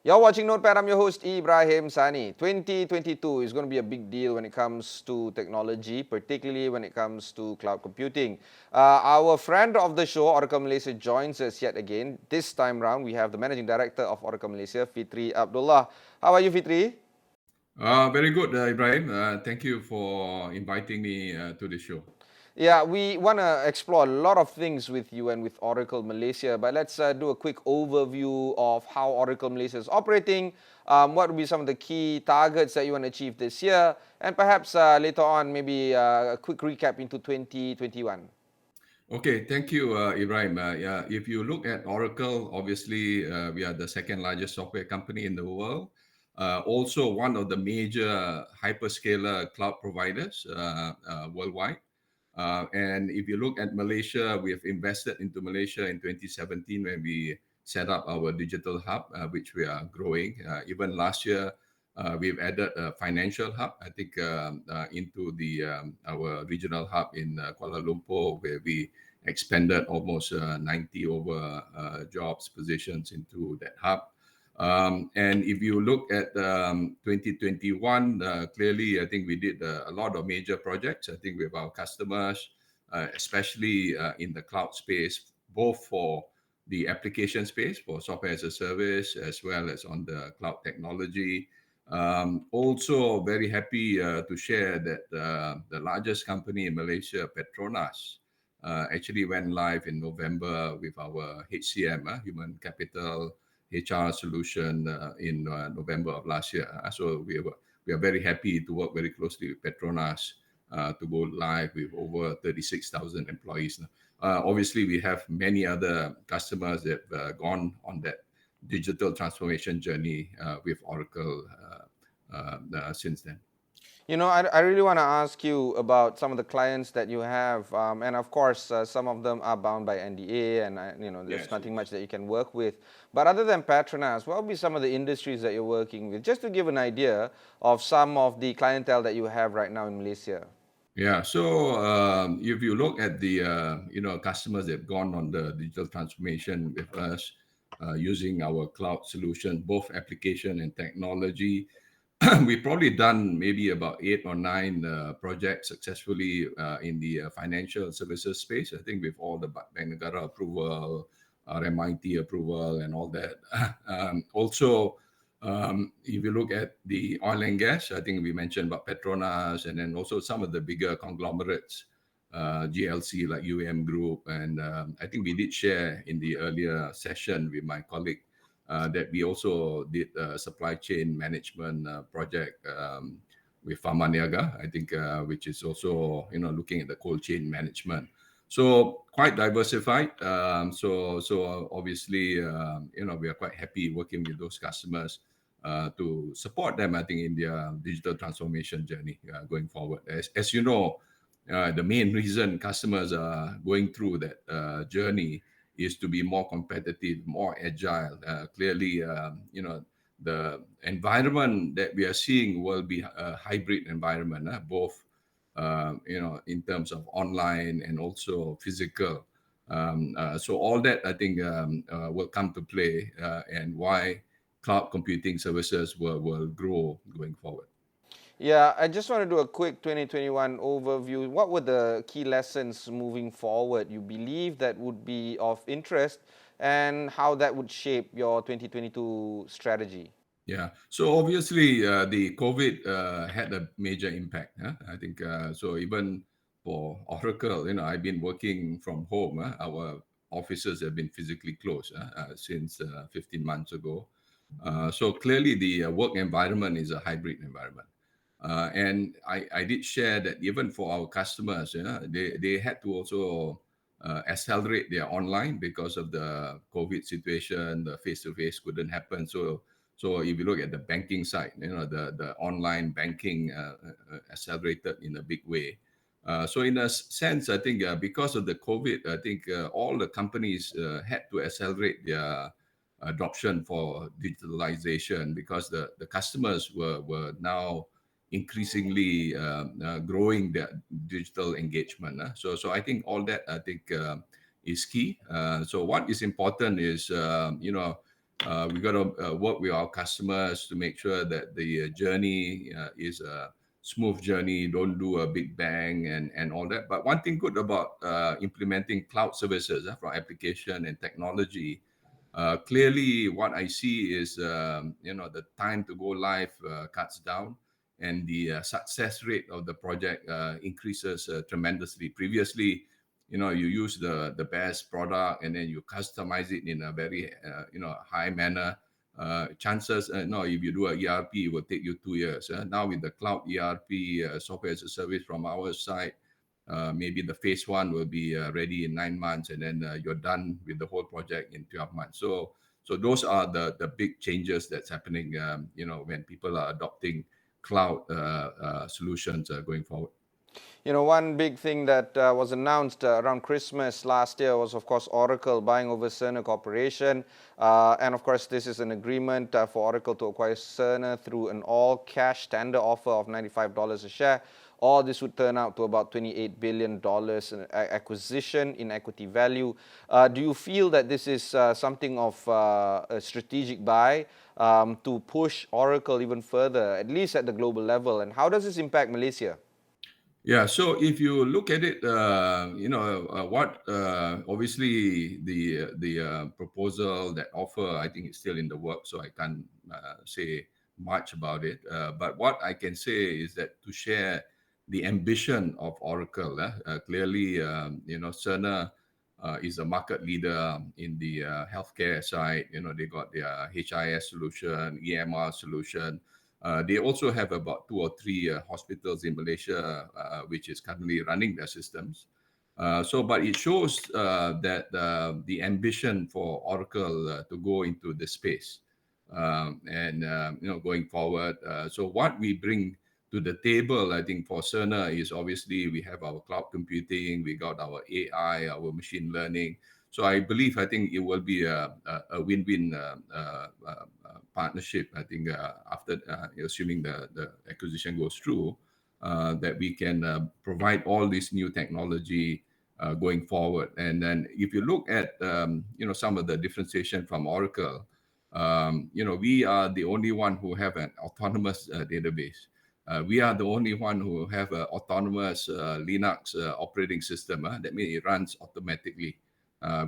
You're watching Notepad. I'm your host, Ibrahim Sani. 2022 is going to be a big deal when it comes to technology, particularly when it comes to cloud computing. Our friend of the show, Oracle Malaysia, joins us yet again. This time round, we have the Managing Director of Oracle Malaysia, Fitri Abdullah. How are you, Fitri? Very good, Ibrahim. Thank you for inviting me to the show. Yeah, we want to explore a lot of things with you and with Oracle Malaysia, but let's do a quick overview of how Oracle Malaysia is operating. What will be some of the key targets that you want to achieve this year, and perhaps later on, maybe a quick recap into 2021. Okay, thank you, Ibrahim. Yeah, if you look at Oracle, obviously we are the second largest software company in the world. Also, one of the major hyperscaler cloud providers worldwide. And if you look at Malaysia, we have invested into Malaysia in 2017 when we set up our digital hub, which we are growing. Even last year, we've added a financial hub, I think, into our regional hub in Kuala Lumpur, where we expanded almost 90 over jobs positions into that hub. And if you look at 2021, clearly, I think we did a lot of major projects, I think, with our customers, especially in the cloud space, both for the application space, for software as a service, as well as on the cloud technology. Also, very happy to share that the largest company in Malaysia, Petronas, actually went live in November with our HCM, Human Capital HR solution in November of last year. So we are very happy to work very closely with Petronas to go live with over 36,000 employees. Obviously, we have many other customers that have gone on that digital transformation journey with Oracle since then. I really want to ask you about some of the clients that you have, and of course, some of them are bound by NDA, and there's Yes, of nothing much course. that you can work with. But other than Petronas, what would be some of the industries that you're working with, just to give an idea of some of the clientele that you have right now in Malaysia? Yeah. So if you look at the customers that have gone on the digital transformation with us using our cloud solution, both application and technology, we've probably done maybe about 8 or 9 projects successfully in the financial services space. I think with all the Bank Negara approval, RMIT approval, and all that. Also, if you look at the oil and gas, I think we mentioned about Petronas, and then also some of the bigger conglomerates, GLC like UAM Group, and I think we did share in the earlier session with my colleague that we also did a supply chain management project with Pharmaniaga, I think, which is also looking at the cold chain management. So quite diversified. So obviously, we are quite happy working with those customers to support them, I think, in their digital transformation journey going forward. As you know, the main reason customers are going through that journey is to be more competitive, more agile. Clearly, the environment that we are seeing will be a hybrid environment, both in terms of online and also physical. So all that, I think, will come to play, and why cloud computing services will grow going forward. Yeah, I just want to do a quick 2021 overview. What were the key lessons moving forward you believe that would be of interest, and how that would shape your 2022 strategy? Yeah. So obviously, the COVID had a major impact. I think so. Even for Oracle, I've been working from home. Our offices have been physically closed since 15 months ago. So clearly, the work environment is a hybrid environment. And I did share that even for our customers, they had to also accelerate their online because of the COVID situation. The face-to-face couldn't happen. So if you look at the banking side, the online banking accelerated in a big way. So in a sense, I think because of the COVID, I think all the companies had to accelerate their adoption for digitalization, because the customers were now increasingly growing their digital engagement. So I think all that, I think, is key. So what is important is, We got to work with our customers to make sure that the journey is a smooth journey. Don't do a big bang and all that. But one thing good about implementing cloud services from application and technology, clearly what I see is the time to go live cuts down, and the success rate of the project increases tremendously. Previously, you use the best product and then you customize it in a very high manner. Chances no, if you do a ERP, it will take you 2 years. Now with the cloud ERP, software as a service from our side, maybe the phase one will be ready in 9 months, and then you're done with the whole project in 12 months. So those are the big changes that's happening when people are adopting cloud solutions going forward. One big thing that was announced around Christmas last year was, of course, Oracle buying over Cerner Corporation. And, of course, this is an agreement for Oracle to acquire Cerner through an all-cash tender offer of $95 a share. All this would turn out to about $28 billion in acquisition in equity value. Do you feel that this is something of a strategic buy to push Oracle even further, at least at the global level? And how does this impact Malaysia? Yeah, so if you look at it, what obviously the proposal, that offer, I think is still in the work, so I can't say much about it. But what I can say is that to share the ambition of Oracle, clearly, Cerner is a market leader in the healthcare side. They got their HIS solution, EMR solution. They also have about 2 or 3 hospitals in Malaysia, which is currently running their systems. But it shows that the ambition for Oracle to go into the space and going forward. So what we bring to the table, I think, for Cerner is obviously we have our cloud computing, we got our AI, our machine learning. So I think it will be a win-win partnership. I think after assuming the acquisition goes through, that we can provide all this new technology going forward. And then if you look at some of the differentiation from Oracle, we are the only one who have an autonomous database. We are the only one who have an autonomous Linux operating system. That means it runs automatically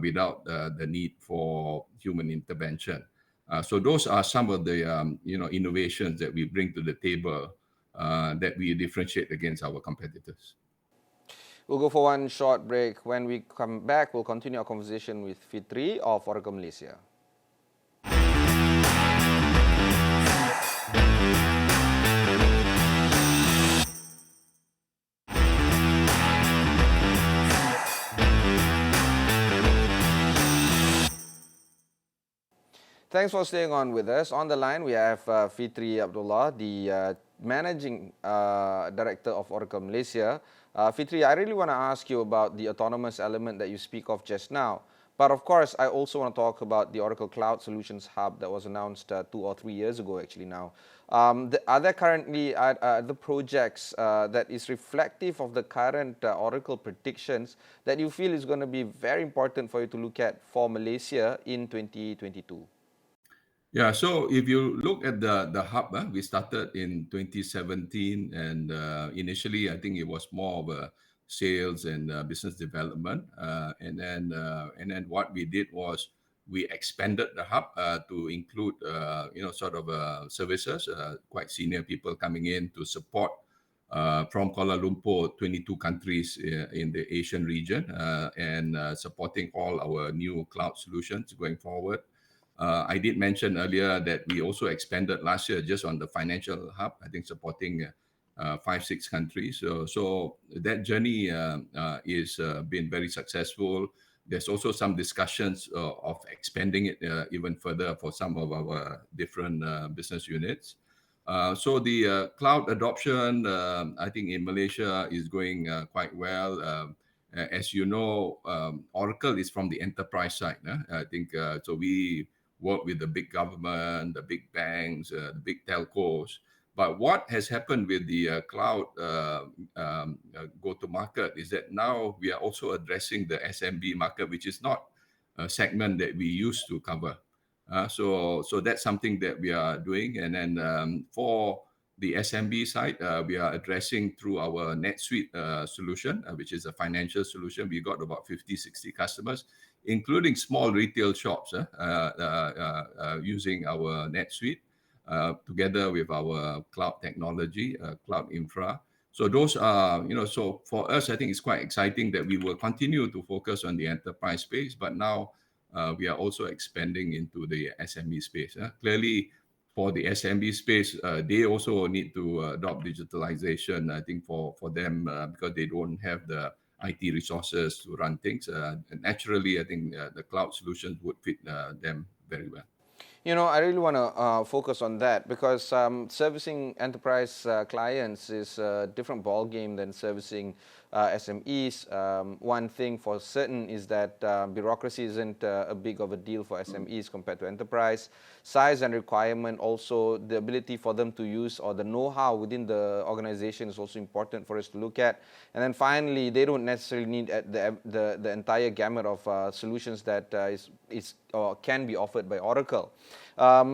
without the need for human intervention. So those are some of the innovations that we bring to the table that we differentiate against our competitors. We'll go for one short break. When we come back, we'll continue our conversation with Vitri of Oracle Malaysia. Thanks for staying on with us. On the line, we have Fitri Abdullah, the Managing Director of Oracle Malaysia. Fitri, I really want to ask you about the autonomous element that you speak of just now. But of course, I also want to talk about the Oracle Cloud Solutions Hub that was announced 2 or 3 years ago, actually now. Are there currently the projects that is reflective of the current Oracle predictions that you feel is going to be very important for you to look at for Malaysia in 2022? Yeah, so if you look at the hub, we started in 2017, and initially I think it was more of a sales and business development, and then what we did was we expanded the hub to include services, quite senior people coming in to support from Kuala Lumpur, 22 countries in the Asian region, and supporting all our new cloud solutions going forward. I did mention earlier that we also expanded last year just on the financial hub, I think supporting 5-6 countries. So that journey is been very successful. There's also some discussions of expanding it even further for some of our different business units. So the cloud adoption, I think in Malaysia is going quite well. As you know, Oracle is from the enterprise side. I think so we work with the big government, the big banks, the big telcos. But what has happened with the cloud go-to-market is that now we are also addressing the SMB market, which is not a segment that we used to cover. So that's something that we are doing. And then for the SMB side, we are addressing through our NetSuite solution, which is a financial solution. We got about 50, 60 customers, including small retail shops using our NetSuite together with our cloud technology, cloud infra. So those are, so for us, I think it's quite exciting that we will continue to focus on the enterprise space, but now we are also expanding into the SME space. Clearly, for the SMB space, they also need to adopt digitalization. I think for them, because they don't have the IT resources to run things. Naturally, I think the cloud solutions would fit them very well. I really want to focus on that because servicing enterprise clients is a different ball game than servicing SMEs. One thing for certain is that bureaucracy isn't a big of a deal for SMEs compared to enterprise. Size and requirement, also the ability for them to use or the know-how within the organization is also important for us to look at. And then finally, they don't necessarily need the entire gamut of solutions that is or can be offered by Oracle.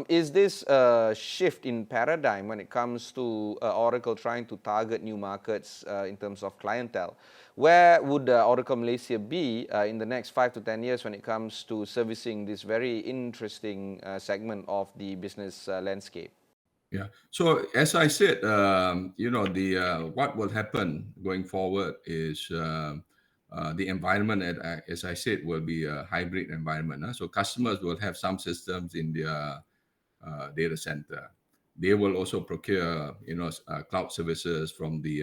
Is this a shift in paradigm when it comes to Oracle trying to target new markets in terms of clientele? Where would Oracle Malaysia be in the next 5 to 10 years when it comes to servicing this very interesting segment of the business landscape? Yeah. So as I said, what will happen going forward is the environment, as I said, will be a hybrid environment. So customers will have some systems in their data center. They will also procure, cloud services from the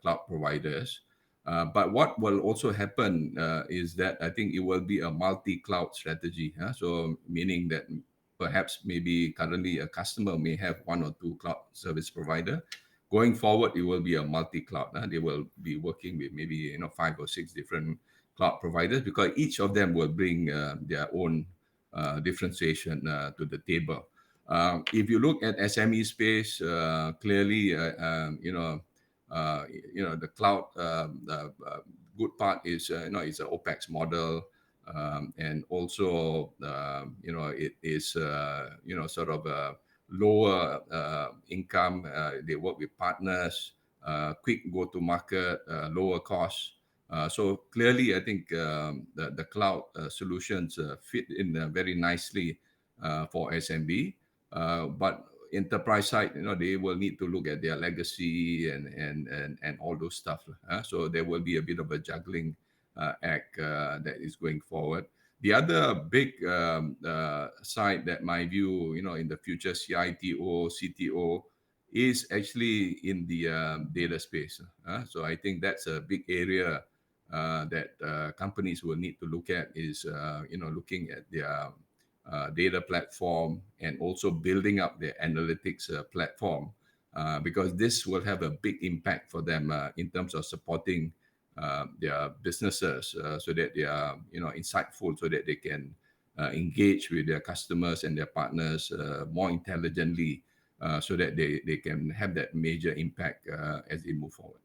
cloud providers. But what will also happen is that I think it will be a multi-cloud strategy. So meaning that perhaps maybe currently a customer may have one or two cloud service provider. Going forward, it will be a multi-cloud. They will be working with maybe 5 or 6 different cloud providers because each of them will bring their own differentiation to the table. If you look at SME space, clearly, the cloud good part is it's an OPEX model, and also it is sort of a lower income. They work with partners, quick go to market, lower cost. So clearly, I think the cloud solutions fit in very nicely for SMB. But enterprise side, they will need to look at their legacy and all those stuff. So there will be a bit of a juggling act that is going forward. The other big side that my view, in the future CITO, CTO, is actually in the data space. So I think that's a big area that companies will need to look at is, looking at their data platform and also building up their analytics platform, because this will have a big impact for them in terms of supporting their businesses so that they are insightful, so that they can engage with their customers and their partners more intelligently, so that they can have that major impact as they move forward.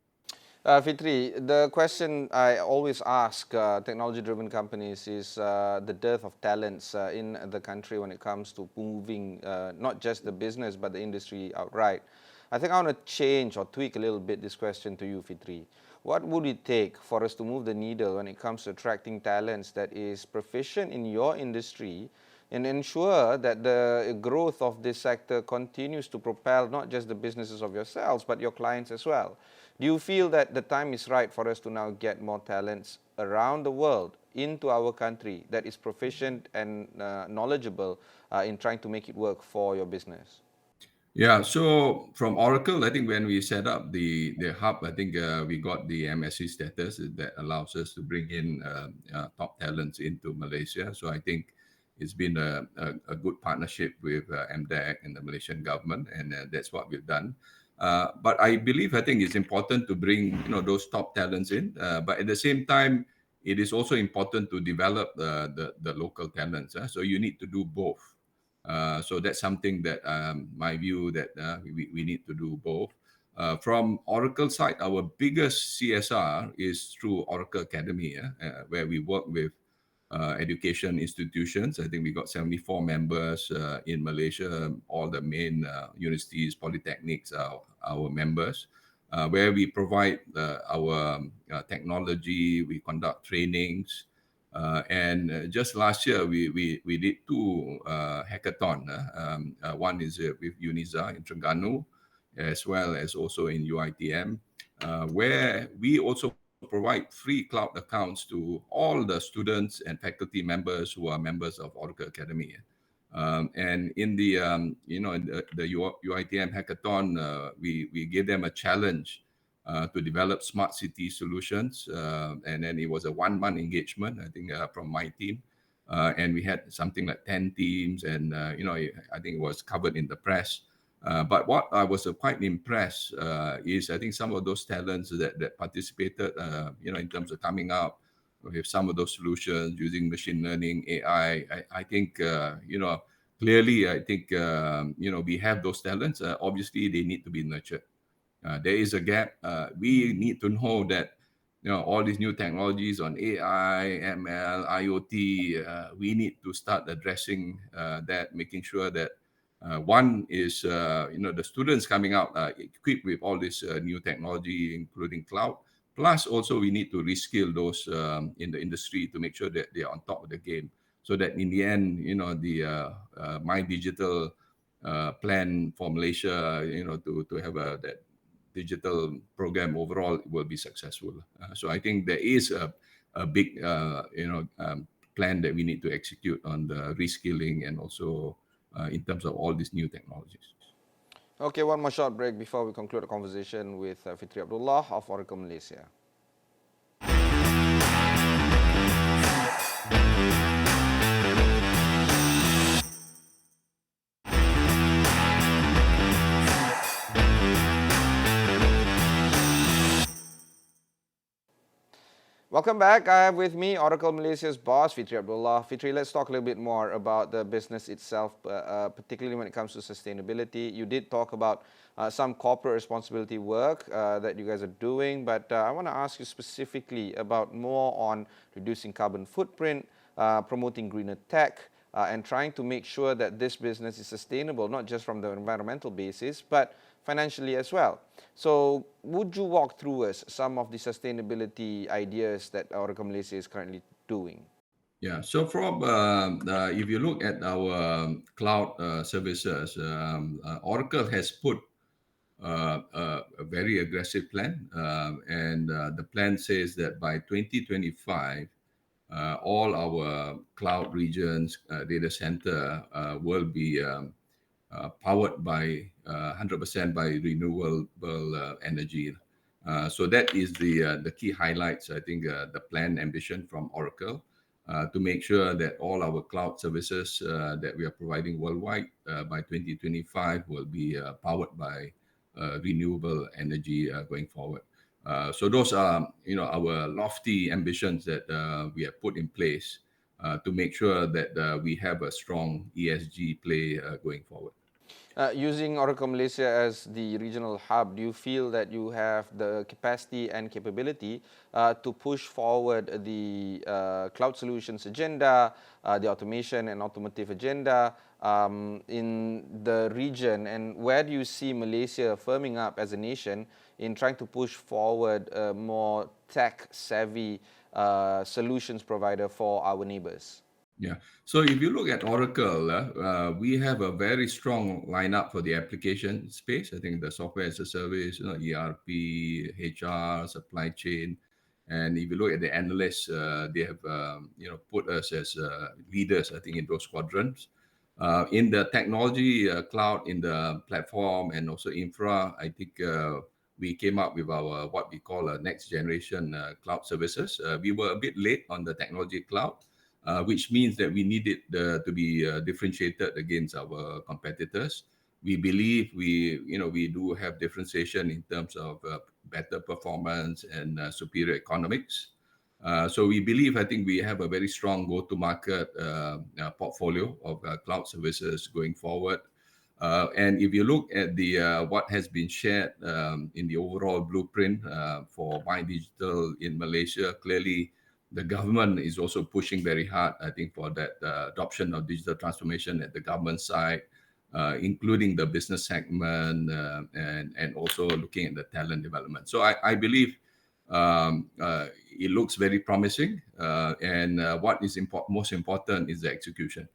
Fitri, the question I always ask technology-driven companies is the dearth of talents in the country when it comes to moving not just the business but the industry outright. I think I want to change or tweak a little bit this question to you, Fitri. What would it take for us to move the needle when it comes to attracting talents that is proficient in your industry and ensure that the growth of this sector continues to propel not just the businesses of yourselves but your clients as well? Do you feel that the time is right for us to now get more talents around the world into our country that is proficient and knowledgeable in trying to make it work for your business? Yeah, so from Oracle, I think when we set up the hub, I think we got the MSC status that allows us to bring in top talents into Malaysia. So I think it's been a good partnership with MDEC and the Malaysian government, and that's what we've done. But I believe, I think it's important to bring those top talents in, but at the same time, it is also important to develop the local talents. So you need to do both. So that's something that my view that we need to do both. From Oracle side, our biggest CSR is through Oracle Academy, where we work with education institutions. I think we got 74 members in Malaysia. All the main universities, polytechnics are our members, where we provide our technology, we conduct trainings. And just last year, we did two hackathon. One is with UNIZA in Terengganu, as well as also in UITM, where we also provide free cloud accounts to all the students and faculty members who are members of Oracle Academy. And in the in the UITM hackathon, we gave them a challenge to develop smart city solutions, and then it was a 1 month engagement, I think, from my team, and we had something like 10 teams, and I think it was covered in the press. But what I was quite impressed is I think some of those talents that participated, in terms of coming up with some of those solutions using machine learning, AI. I think, clearly, I think, we have those talents. Obviously, they need to be nurtured. There is a gap. We need to know that all these new technologies on AI, ML, IoT. We need to start addressing that, making sure that one is the students coming out equipped with all this new technology, including cloud. Plus, also we need to reskill those in the industry to make sure that they are on top of the game, so that in the end, the My Digital plan for Malaysia, to have that digital program overall will be successful. So I think there is a big plan that we need to execute on the reskilling and also in terms of all these new technologies. Okay, one more short break before we conclude the conversation with Fitri Abdullah of Oracle Malaysia. Welcome back. I have with me Oracle Malaysia's boss, Fitri Abdullah. Fitri, let's talk a little bit more about the business itself, particularly when it comes to sustainability. You did talk about some corporate responsibility work that you guys are doing, but I want to ask you specifically about more on reducing carbon footprint, promoting greener tech, and trying to make sure that this business is sustainable, not just from the environmental basis, but financially as well. So would you walk through us some of the sustainability ideas that Oracle Malaysia is currently doing? Yeah, so from if you look at our cloud services, Oracle has put a very aggressive plan, and the plan says that by 2025, all our cloud regions, data center will be powered by 100% by renewable energy. So that is the key highlights, I think, the plan ambition from Oracle, to make sure that all our cloud services that we are providing worldwide by 2025 will be powered by renewable energy going forward. So those are, our lofty ambitions that we have put in place to make sure that we have a strong ESG play going forward. Using Oracle Malaysia as the regional hub, do you feel that you have the capacity and capability to push forward the cloud solutions agenda, the automation and automotive agenda in the region? And where do you see Malaysia firming up as a nation in trying to push forward a more tech-savvy solutions provider for our neighbors? Yeah. So if you look at Oracle, we have a very strong lineup for the application space. I think the software as a service, ERP, HR, supply chain. And if you look at the analysts, they have, put us as leaders, I think, in those quadrants. In the technology cloud, in the platform and also infra, I think we came up with our what we call a next generation cloud services. We were a bit late on the technology cloud, which means that we needed to be differentiated against our competitors. We believe we do have differentiation in terms of better performance and superior economics. So we believe, I think we have a very strong go-to-market portfolio of cloud services going forward. And if you look at the what has been shared in the overall blueprint for My Digital in Malaysia, clearly the government is also pushing very hard, I think, for that adoption of digital transformation at the government side, including the business segment and also looking at the talent development. So I believe it looks very promising. And what is most important is the execution.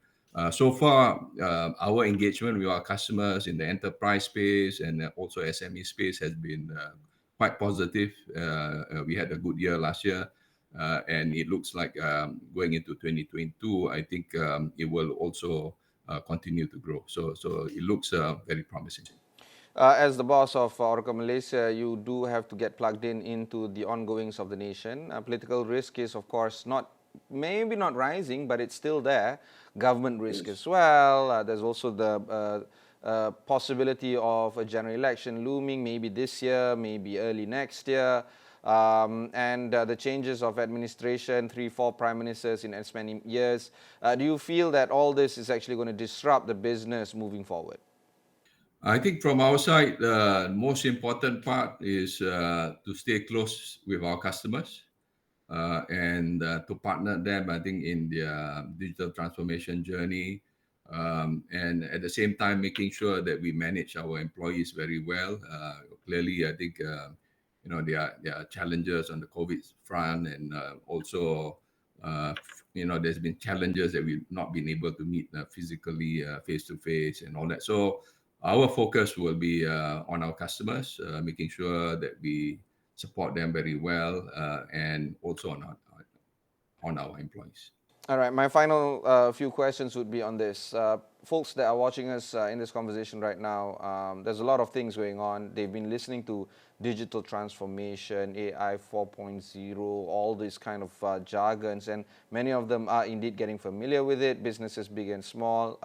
So far, our engagement with our customers in the enterprise space and also SME space has been quite positive. We had a good year last year, and it looks like going into 2022, I think it will also continue to grow. So it looks very promising. As the boss of Oracle Malaysia, you do have to get plugged in into the ongoings of the nation. Political risk is, of course, maybe not rising, but it's still there. Government risk as well. There's also the possibility of a general election looming, maybe this year, maybe early next year. And the changes of administration, 3-4 prime ministers in as many years. Do you feel that all this is actually going to disrupt the business moving forward? I think from our side, the most important part is to stay close with our customers and to partner them, I think, in their digital transformation journey. And at the same time, making sure that we manage our employees very well. Clearly, I think, there are challenges on the COVID front, and also, there's been challenges that we've not been able to meet physically, face to face, and all that. So our focus will be on our customers, making sure that we support them very well, and also on our employees. All right, my final few questions would be on this. Folks that are watching us in this conversation right now, there's a lot of things going on. They've been listening to digital transformation, AI 4.0, all these kind of jargons, and many of them are indeed getting familiar with it. Businesses big and small,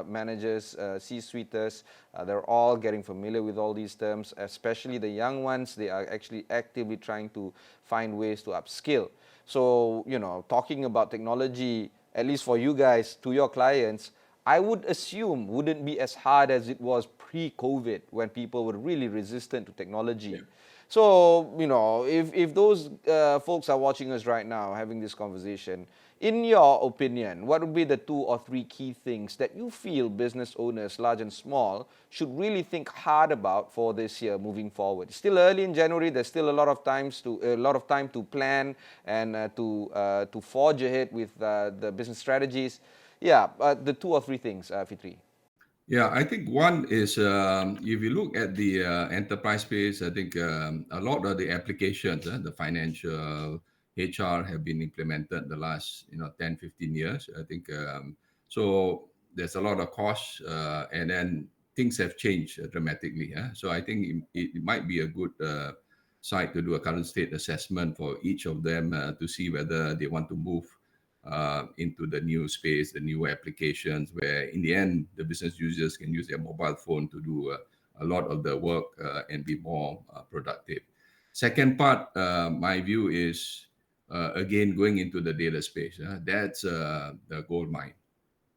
managers, C-suiters, they're all getting familiar with all these terms, especially the young ones. They are actually actively trying to find ways to upskill. So, talking about technology, at least for you guys, to your clients, I would assume wouldn't be as hard as it was pre-COVID when people were really resistant to technology. Yeah. So, if those folks are watching us right now having this conversation, in your opinion, what would be the 2 or 3 key things that you feel business owners, large and small, should really think hard about for this year moving forward? It's still early in January. There's still a lot of time to plan and to forge ahead with the business strategies. Yeah, the 2 or 3 things, Fitri. Yeah, I think one is if you look at the enterprise space, I think a lot of the applications, the financial, HR have been implemented the last 10, 15 years. I think so. There's a lot of costs, and then things have changed dramatically. So I think it might be a good site to do a current state assessment for each of them to see whether they want to move into the new space, the new applications, where in the end, the business users can use their mobile phone to do a lot of the work and be more productive. Second part, my view is, again, going into the data space. That's the gold mine.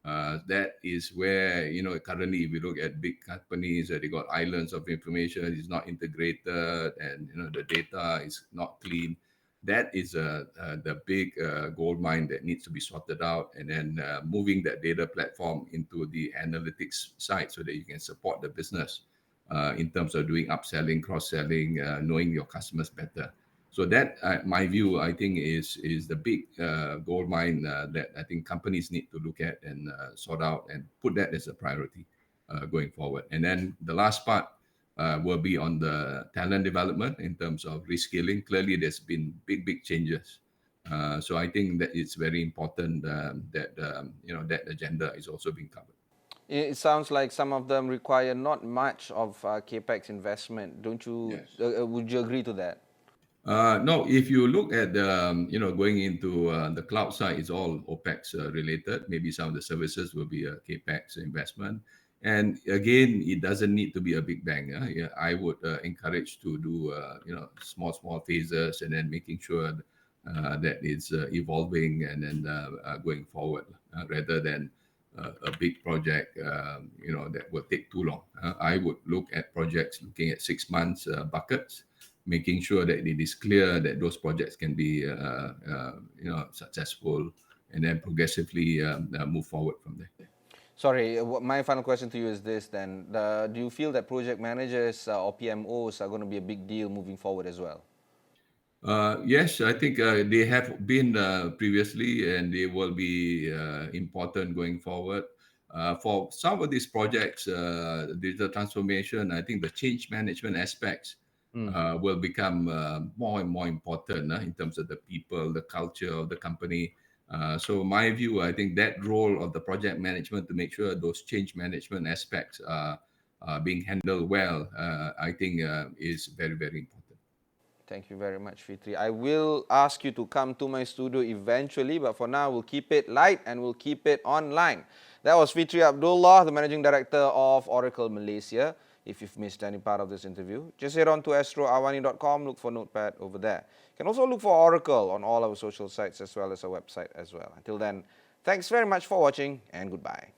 That is where, currently, if you look at big companies, they got islands of information, it's not integrated, and, the data is not clean. That is the big gold mine that needs to be sorted out, and then moving that data platform into the analytics side so that you can support the business in terms of doing upselling, cross-selling, knowing your customers better. So that, my view, I think, is the big gold mine that I think companies need to look at and sort out and put that as a priority going forward. And then the last part will be on the talent development in terms of reskilling. Clearly, there's been big changes. So I think that it's very important that that agenda is also being covered. It sounds like some of them require not much of capex investment. Don't you? Yes. Would you agree to that? No, if you look at going into the cloud side, it's all OPEX related. Maybe some of the services will be a CAPEX investment. And again, it doesn't need to be a big bang. Yeah, I would encourage to do small phases, and then making sure that it's evolving and then going forward rather than a big project that will take too long. I would look at projects looking at 6 months buckets. making sure that it is clear that those projects can be successful, and then progressively move forward from there. Sorry, my final question to you is this then. Do you feel that project managers or PMOs are going to be a big deal moving forward as well? Yes, I think they have been previously, and they will be important going forward. For some of these projects, digital transformation, I think the change management aspects will become more and more important in terms of the people, the culture of the company. So my view, I think that role of the project management to make sure those change management aspects are being handled well, I think is very, very important. Thank you very much, Fitri. I will ask you to come to my studio eventually, but for now, we'll keep it light and we'll keep it online. That was Fitri Abdullah, the Managing Director of Oracle Malaysia. If you've missed any part of this interview, just head on to astroawani.com, look for Notepad over there. You can also look for Oracle on all our social sites as well as our website as well. Until then, thanks very much for watching and goodbye.